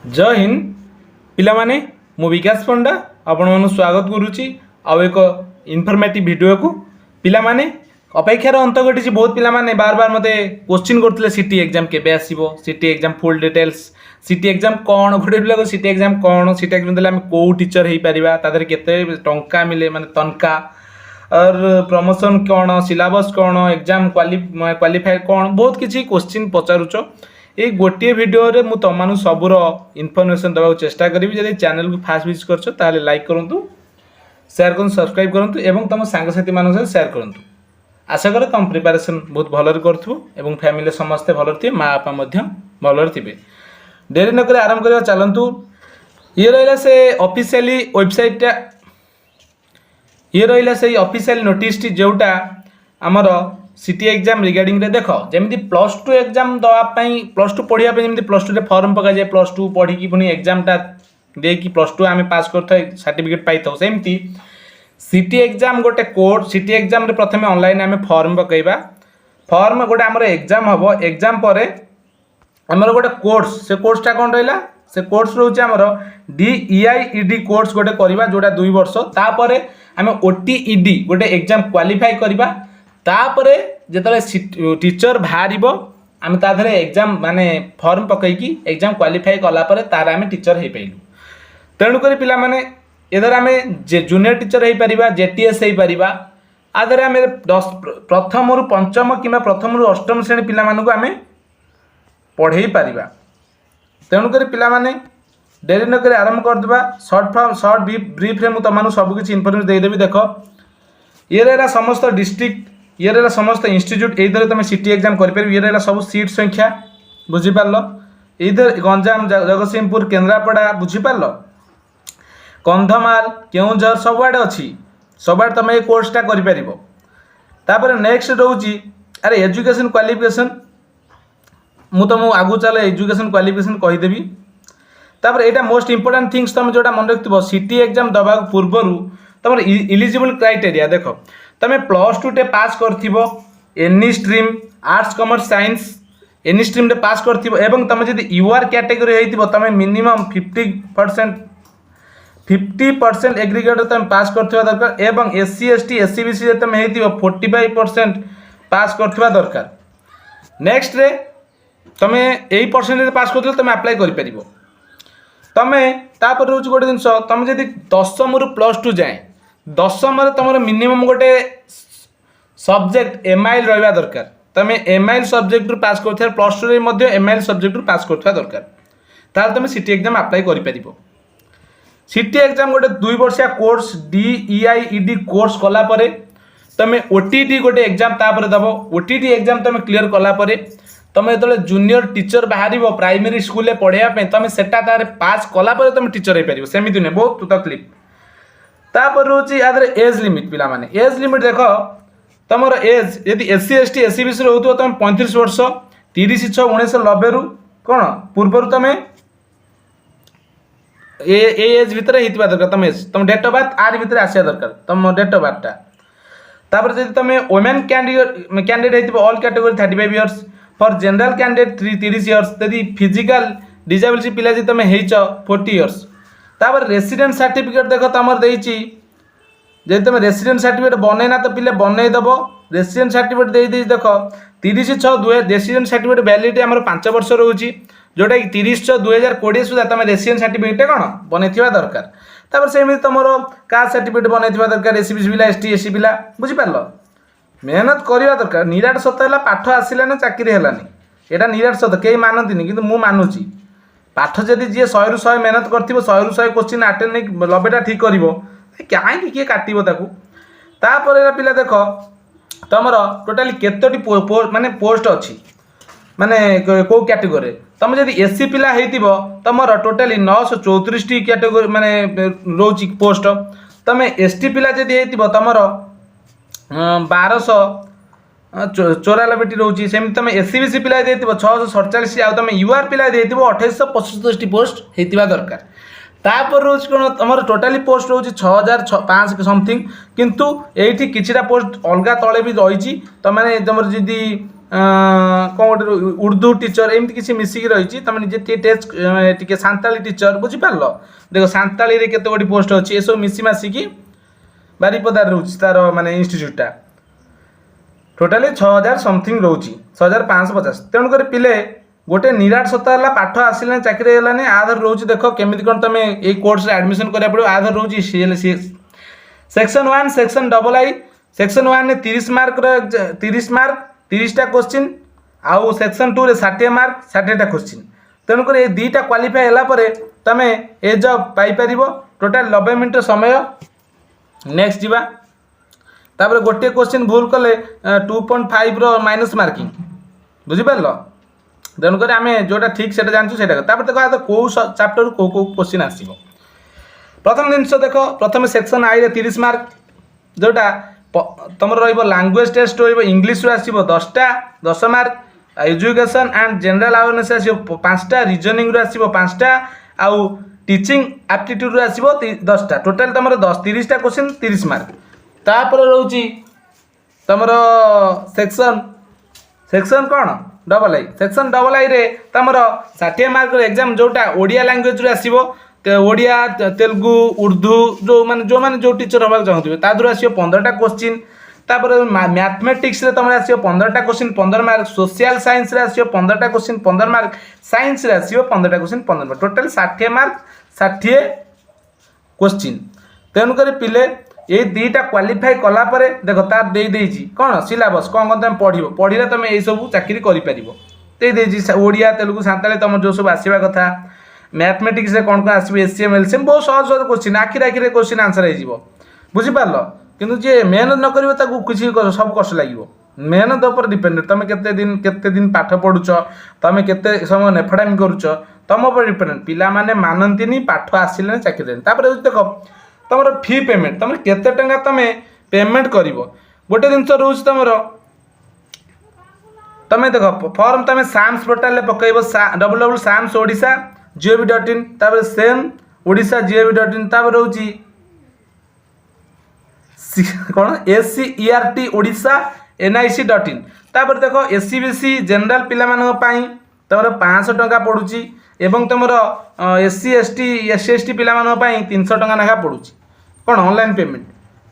जय हिंद पिलामाने मु विकास पंडा आपण मन स्वागत करुच्ची आउ एक इनफॉर्मेटिव वीडियो को पिलामाने अपेक्षार अंत घटी बहुत पिलामाने बार बार मते क्वेश्चन करते सीटी एग्जाम केबे आसीबो सीटी एग्जाम फुल डिटेल्स सीटी एग्जाम कौन गोटे पिला सीटी एग्जाम कौन सीटी एग्जाम देले आम कौ टीचर हो पारिबा तादर केते टंका मिले माने तनका और प्रमोशन कौन सिलेबस कौन एग्जाम क्वालिफाई कौन बहुत किसी क्वेश्चन पचारुच ये गोटे वीडियो रे मु तुम सबूर इनफर्मेशन देवा चेष्टा करी जब चैनल को फास्ट विजिट कर लाइक करूँ शेयर करूँ सब्सक्राइब करूँ एवं तुम सांगसाथी मान शेयर करूँ आशा कर तुम प्रिपरेशन बहुत भलरे करूँ फैमिली समस्ते भल थे माँ बापा भलरे थे डेरी नक आरंभ करवा चलतु ये रहा से ऑफिशियली वेबसाइटा ये रहा से ऑफिशियल नोटिस जोटा आमर सीटी एग्जाम रिगार्डिंग रे देख जमी प्लस टू एग्जाम दवाई प्लस टू पढ़ाई जमी प्लस टू फॉर्म पका जाए प्लस टू पढ़ी पुणी एग्जामटा देकी प्लस टू आम पास कर सर्टिफिकेट पाई था सेमती सीटी एग्जाम गोटे कोर्स सीटी एग्जाम रे प्रथम ऑनलाइन आम फॉर्म पकईबा फॉर्म गोटे आमर एग्जाम हम एग्जाम पर आमर गोटे कोर्स से कोर्सटा कौन रहा से कोर्स रोचे आमर DEIED कोर्स गोटे करवा जोटा 2 वर्ष तापर आम OTED गोटे एग्जाम क्वालिफाई करवा तापर जिते टीचर बाहर आम ताधर एग्जाम माने फॉर्म पकईकी एग्जाम क्वालिफाई कलापर तार आम टीचर हो पाइलु तेणुक पिला माने एधर आम जूनियर टीचर हो पार JTS हो पार आधर आम 10 प्रथम रु पंचम कि प्रथम रु अष्टम श्रेणी पिला मानकु आम पढ़े पारिबा तेणुक पिला माने डेरी नक आरंभ करदेबा शॉर्ट ब्रीफ रे मु तुम सबकि इनफर्मेशन देदेवी देख ये रहा समस्त डिस्ट्रिक्ट ये रहा समस्त इंस्टीट्यूट ये तुम सीटी एग्जाम कर ये रहा सब सीट संख्या बुझीपार इधर गंजाम जगतसिंहपुर केन्द्रापड़ा बुझीपार कंधमाल केउझर सबुआड़े अच्छी सबुआड़े तुम ये कोर्सटा कर नेक्स्ट रोची अरे एजुकेशन क्वालिफिकेशन मु तुमको आगु चलो एजुकेशन क्वालिफिकेशन कहीदेवी तापर यहाँ मोस्ट इंपोर्टेंट थिंग्स तुम जोटा मन रखिथ सीटी एग्जाम दबा पूर्वर तुम इलिजिबल क्राइटेरिया देख तुम प्लस टू टे पास कर any stream arts commerce science any stream रे पास कर तुम जब यूआर कैटेगरी हो तुम मिनिमम 50% एग्रीगेट तुम पास करथिबा दरकार एवं SC ST SC BC तुम हो 45% पास करथिबा दरकार नेक्स्ट रे तुम यही परसेंटेज पास कर तुम अप्लाई कर तुम तापर रोच गोटे जिन तुम जब 10वीं रु प्लस टू जाए 10वीं तुम मिनिमम गोटे सब्जेक्ट MIL रहा दरकार तुम MIL सब्जेक्ट पास कर प्लस टू MIL सब्जेक्ट पास कर दरकार ताल तुम सीटी एग्जाम अप्लाई कर सीटी एग्जाम गोटे 2 वर्षिया कोर्स DEIED कोर्स कलापर तुम OTED गोटे एग्जाम तापर दब OTED एग्जाम तुम क्लीयर कलापर तुम जो जूनियर टीचर बाहर प्राइमरी स्कूल पढ़ाई तुम से पास कलापर तुम टीचर हो पार सेमती नुहे बहुत तकलीफ तापर रोचे आदर एज लिमिट पिला माने एज लिमिट देख तुम एज यदि SC ST SC BC हो तुम 35 वर्ष 30/6/1990 रु कौन पूर्वर तुम एज भितर होता दरकार तुम डेट ऑफ बर्थ आर भितर आसा दरकार तुम डेट ऑफ बर्थटा तापर जब तुम women candidate all category 35 years for general candidate 30 years यदि फिजिकल डिजेबिलिटी पिला जी तुम हो 40 इयर्स तापर रेसिडेंट सर्टिफिकेट देख तुम देती जब तुम रेसिडेंट सर्टिफिकेट बनईना तो पिले बनईदेव रेसिडेंट सर्टिफिकेट दे देख 30/6 रेसिडेंट सर्टिफिकेट वैलिडिटी आम 5 वर्ष रोचे जोटा कि 30/6/2020 सुधा तुम रेसिडेंट सर्टिफिकेट कौन बनई दरकार तापर सेमती तुम कास्ट सर्टिफिकेट बनई दरकार SC BC पिला ST SC पिला बुझीपार मेहनत करवा दरकार निराट सत है पाठ आसलानी चाकरी है यहाँ निराट सत कई मानती कि मुझे मानुची पाठ जदि जी 100 ରୁ 100 मेहनत कर 100 ରୁ 100 क्वेश्चन आटेड नहीं 90टा ठीक कर कहीं किए काटो तापर पिला देख तुम टोटाली केतोटी माने पोस्ट अच्छी माने कौ कैटेगरी तुम जब SC पिला हो तुम टोटाली 934 कैटेगरी माने रोच पोस्ट तुम ST पिला जदि हो तुम 1294 रोचे सेम तुम SC BC पिला दे 647 आ तुम UR पिला दे 2875 पोस्ट होता दरकार तापर रोज कौन तुम टोटाली पोस्ट रोचे 6500 समथिंग किंतु ये किछिटा पोस्ट अलग तले भी रही तुम तुम जी कौन गोटे उर्दू टीचर एमती किसी मिसिकी रही तुम निजे टेस्ट टी सांताली टीचर बुझीपार देख सांताली केते गोटी पोस्ट अच्छी ये सब मिसी मासिकी बारिपदार रोच तार माने इंस्टीट्यूटा टोटाली 6000 समथिंग रोची 6550 तेणुक पिले गोटे निराट सत्ता है पाठ आसला चाकरी है आधार रोच देख केमी कौन तुम ये कोर्स एडमिशन करा पड़ो आधार रोच section 1 section double I section 1 ने 30 मार्क 30टा क्वेश्चन आउ सेक्शन 2 रे 60 मार्क 60टा क्वेश्चन तेणुक ये दुईटा क्वालिफाई है तुम ए जॉब पाइपर टोटाल 90 मिनट समय नेक्स्ट जीवा तापर गोटे क्वेश्चन भूल कले 2.5 रो माइनस मार्किंग बुझीपार तेणुक आम जोटा ठीक से जानूँ से देखो कौ चैप्टर कौ क्वेश्चन आसो प्रथम जिनस देख प्रथम सेक्शन आई रे 30 मार्क जोटा तुम लैंग्वेज टेस्ट इंग्लीश आसो 10 mark education and general awareness आसो 5टा रीजनिंग आसो 5टा आउ टीचिंग एप्टीट्यूड आसो 10टा टोटाल तुम 30टा क्वेश्चन 30 मार्क तापर रोची तुम सेक्शन कौन डबल आई रे तुम 60 मार्क एग्जाम जोटा ओडिया लैंग्वेज आसो ओडिया तेलुगु उर्दू जो माने जो टीचर हवा चाहते तादर आसो 15टा क्वेश्चन तापर मैथमेटिक्स रे तुम आसो 15टा क्वेश्चन 15 मार्क सोशल साइंस रे आसो 15टा क्वेश्चन 15 मार्क साइंस रे आसो 15टा question 15 mark total 60 mark 60 question तेणुक पिले ये दुईटा क्वालिफाई कला परे देख तार दे कौन सिलेबस कौन कौन तुम पढ़े तुम ये सब चाकरी कर ओडिया तेलुगु सांताली तुम जो सब आसवा कथा मैथमेटिक्स रे कौन कौन आसो एससीएम एलसीएम बहुत सहज सहज क्वेश्चन आखिर क्वेश्चन आंसर हो बुझीपार किंतु जे मेहनत न करिवो किसी सब कष्ट लगे मेहनत उपर डिपेंड तुम केते दिन पाठ पढ़ुच तुम केते समय नेफाडामी करुच तुम उपर डिपेंड पिला माने मानंतिनी पाठ आसिले चाकरी तापर देख तुम फी पेमेंट तुम केते टंका तुम पेमेंट करिवो गोटे जिनस रोज तुम देख फॉर्म तुम साम्स पोर्टाल पकईब www.sams.odisha.gov.in तापर सेम ओडिशा gov.in तापर रोची कौन SCERT ओडिशा NIC.in तापर देख SCBC जनरल पिला मानक पई तुम 500 टंका पड़ुची एवं तुम SC ST SC ST पिला मानक पई 300 टंका नाखा पड़ुची कौन ऑनलाइन पेमेंट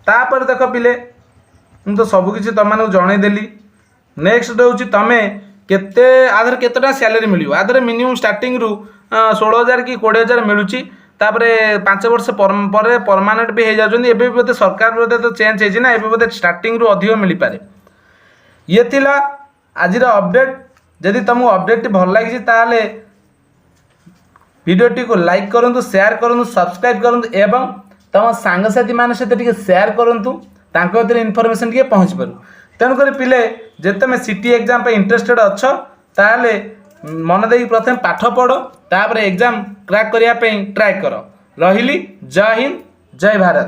तापर देख पिले तो सबकि तुम जनईदेली नेक्स्ट रोच तुम केते आधार केतेटा सैलरी मिल आधार मिनिमम स्टार्टिंग रु 16,000 कि 20,000 मिलूँ तापर 5 वर्ष पर परमानेंट भी हो जाती एवं बोधे सरकार बोधे तो चेंज होना एवं बोधे स्टार्टिंग रु अधिक मिल पारे ये थिला आज अपडेट जदि तुमको अपडेट भल लगी ताले वीडियोटी को लाइक करूँ शेयर करूँ सब्सक्राइब करूँ एवं तुम सांगसाथी मान सहित शेयर करूँ इनफॉरमेशन टे पहुँच पारू तेणुक पिले जे तुम सिटी एग्जाम पे इंटरेस्टेड अच्छ ताले मन दे प्रथम पाठ पढ़ तापर एग्जाम क्रैक करने ट्राए कर रही जय हिंद जय भारत।